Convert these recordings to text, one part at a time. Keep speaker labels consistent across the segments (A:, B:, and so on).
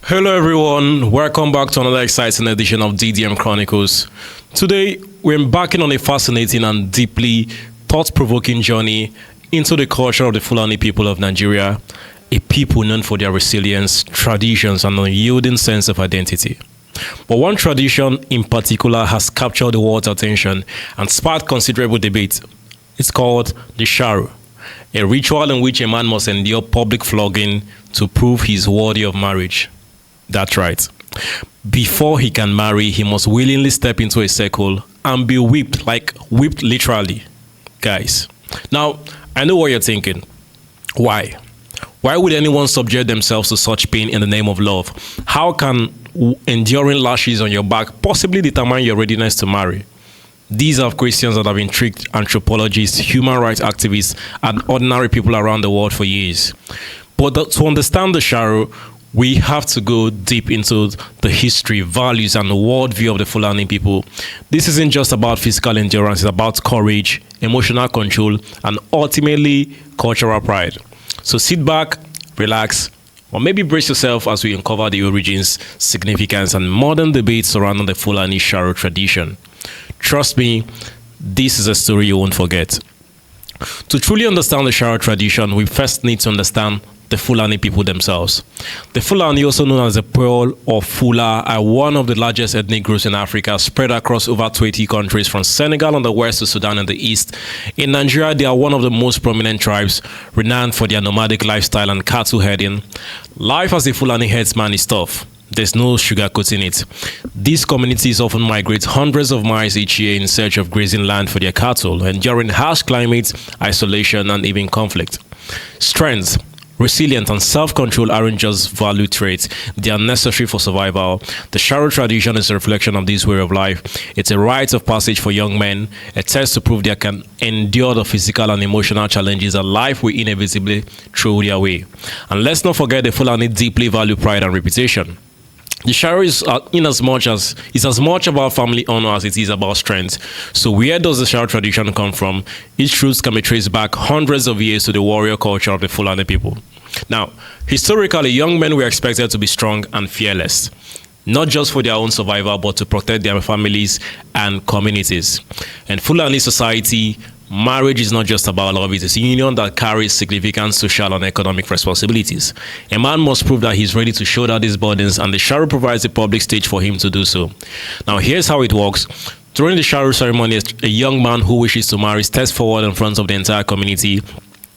A: Hello everyone, welcome back to another exciting edition of DDM Chronicles. Today, we're embarking on a fascinating and deeply thought-provoking journey into the culture of the Fulani people of Nigeria, a people known for their resilience, traditions, and unyielding sense of identity. But one tradition in particular has captured the world's attention and sparked considerable debate. It's called the Sharo, a ritual in which a man must endure public flogging to prove he's worthy of marriage. That's right. Before he can marry, he must willingly step into a circle and be whipped, like whipped literally. Guys, now, I know what you're thinking. Why? Why would anyone subject themselves to such pain in the name of love? How can enduring lashes on your back possibly determine your readiness to marry? These are questions that have intrigued anthropologists, human rights activists, and ordinary people around the world for years. But to understand the Sharo, we have to go deep into the history, values, and the worldview of the Fulani people. This isn't just about physical endurance, it's about courage, emotional control, and ultimately cultural pride. So sit back, relax, or maybe brace yourself as we uncover the origins, significance, and modern debates surrounding the Fulani Sharo tradition. Trust me, this is a story you won't forget. To truly understand the Sharo tradition, we first need to understand the Fulani people themselves. The Fulani, also known as the Pearl or Fula, are one of the largest ethnic groups in Africa, spread across over 20 countries, from Senegal on the west to Sudan in the east. In Nigeria, they are one of the most prominent tribes, renowned for their nomadic lifestyle and cattle herding. Life as a Fulani herdsman is tough. There's no sugarcoating it. These communities often migrate hundreds of miles each year in search of grazing land for their cattle, enduring harsh climates, isolation, and even conflict. Strength, resilience, and self-control aren't just value traits, they are necessary for survival. The Sharo tradition is a reflection of this way of life. It's a rite of passage for young men, a test to prove they can endure the physical and emotional challenges that life will inevitably throw their way. And let's not forget the Fulani deeply value pride and reputation. The Sharo is as much about family honor as it is about strength. So where does the Sharo tradition come from? Its roots can be traced back hundreds of years to the warrior culture of the Fulani people. Now, historically, young men were expected to be strong and fearless, not just for their own survival, but to protect their families and communities. In Fulani society, marriage is not just about love, it is a union that carries significant social and economic responsibilities. A man must prove that he's ready to shoulder these burdens, and the Sharo provides a public stage for him to do so. Now, here's how it works. During the Sharo ceremony, a young man who wishes to marry steps forward in front of the entire community.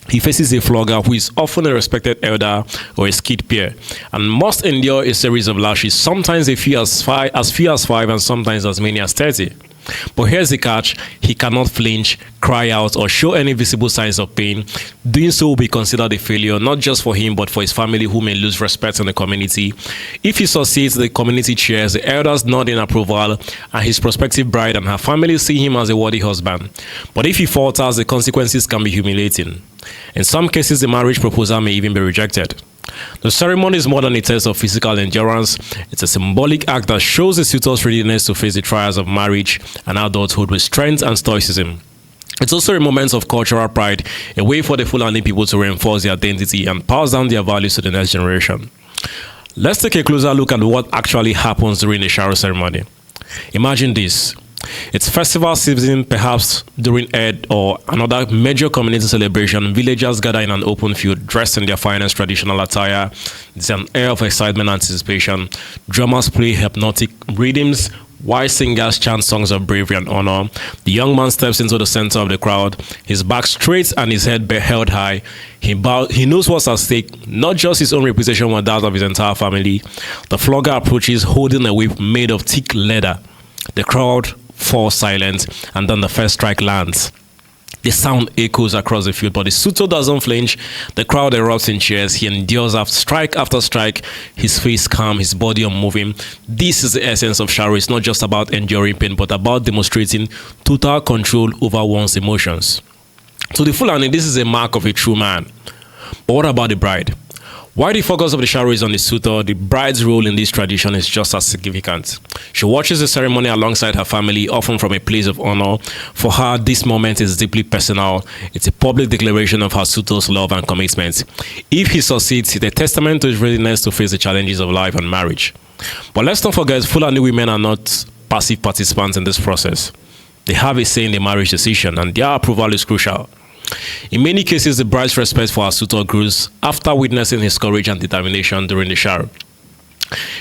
A: He faces a flogger who is often a respected elder or a skid peer and must endure a series of lashes, sometimes as few as five and sometimes as many as 30. But here's the catch: he cannot flinch, cry out, or show any visible signs of pain. Doing so will be considered a failure, not just for him, but for his family, who may lose respect in the community. If he succeeds, the community cheers, the elders nod in approval, and his prospective bride and her family see him as a worthy husband. But if he falters, the consequences can be humiliating. In some cases, the marriage proposal may even be rejected. The ceremony is more than a test of physical endurance. It's a symbolic act that shows the suitor's readiness to face the trials of marriage and adulthood with strength and stoicism. It's also a moment of cultural pride, a way for the Fulani people to reinforce their identity and pass down their values to the next generation. Let's take a closer look at what actually happens during the Sharo ceremony. Imagine this. It's festival season, perhaps during Eid or another major community celebration. Villagers gather in an open field, dressed in their finest traditional attire. There's an air of excitement and anticipation. Drummers play hypnotic rhythms, while singers chant songs of bravery and honor. The young man steps into the center of the crowd, his back straight and his head held high. He knows what's at stake, not just his own reputation, but that of his entire family. The flogger approaches, holding a whip made of thick leather. The crowd falls silent, and then the first strike lands. The sound echoes across the field, but the suitor doesn't flinch. The crowd erupts in cheers. He endures after strike, his face calm, his body unmoving. This is the essence of Sharo. It's not just about enduring pain, but about demonstrating total control over one's emotions. To the Fulani, this is a mark of a true man. But what about the bride? While the focus of the Sharo is on the suitor, the bride's role in this tradition is just as significant. She watches the ceremony alongside her family, often from a place of honor. For her, this moment is deeply personal. It's a public declaration of her suitor's love and commitment. If he succeeds, it's a testament to his readiness to face the challenges of life and marriage. But let's not forget, Fulani women are not passive participants in this process. They have a say in the marriage decision, and their approval is crucial. In many cases, the bride's respect for her suitor grows after witnessing his courage and determination during the Sharo.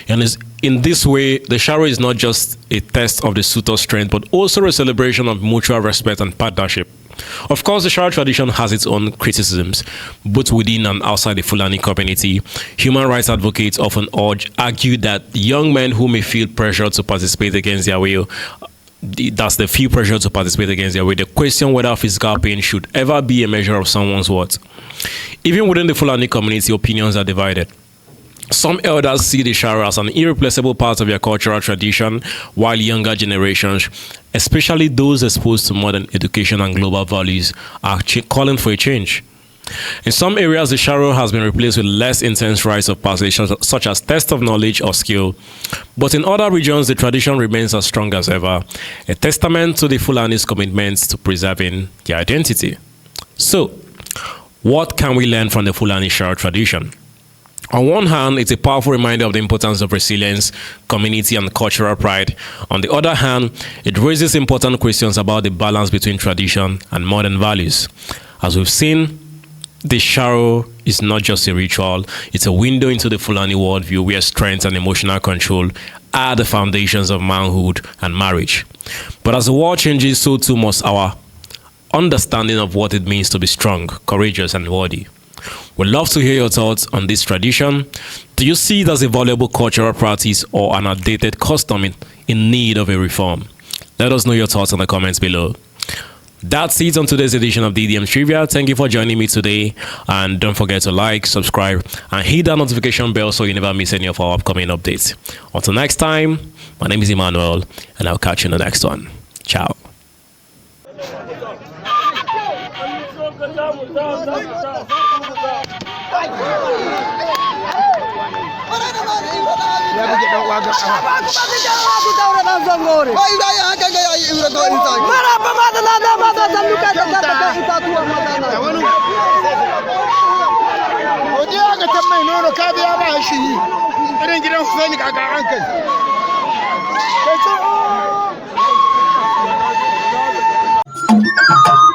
A: And in this way, the Sharo is not just a test of the suitor's strength, but also a celebration of mutual respect and partnership. Of course, the Sharo tradition has its own criticisms, both within and outside the Fulani community. Human rights advocates often argue that young men who may feel pressure to participate against their will, that's the few pressure to participate against their way. The question whether physical pain should ever be a measure of someone's worth. Even within the Fulani community, opinions are divided. Some elders see the Sharo as an irreplaceable part of their cultural tradition, while younger generations, especially those exposed to modern education and global values, are calling for a change. In some areas, the Sharo has been replaced with less intense rites of passage, such as test of knowledge or skill. But in other regions, the tradition remains as strong as ever, a testament to the Fulani's commitment to preserving their identity. So, what can we learn from the Fulani Sharo tradition? On one hand, it's a powerful reminder of the importance of resilience, community, and cultural pride. On the other hand, it raises important questions about the balance between tradition and modern values. As we've seen, the Sharo is not just a ritual, it's a window into the Fulani worldview where strength and emotional control are the foundations of manhood and marriage. But as the world changes, so too must our understanding of what it means to be strong, courageous, and worthy. We'd love to hear your thoughts on this tradition. Do you see it as a valuable cultural practice or an outdated custom in need of a reform? Let us know your thoughts in the comments below. That's it on today's edition of DDM Trivia. Thank you for joining me today. And don't forget to like, subscribe, and hit that notification bell so you never miss any of our upcoming updates. Until next time, my name is Emmanuel, and I'll catch you in the next one. Ciao.
B: Thank you.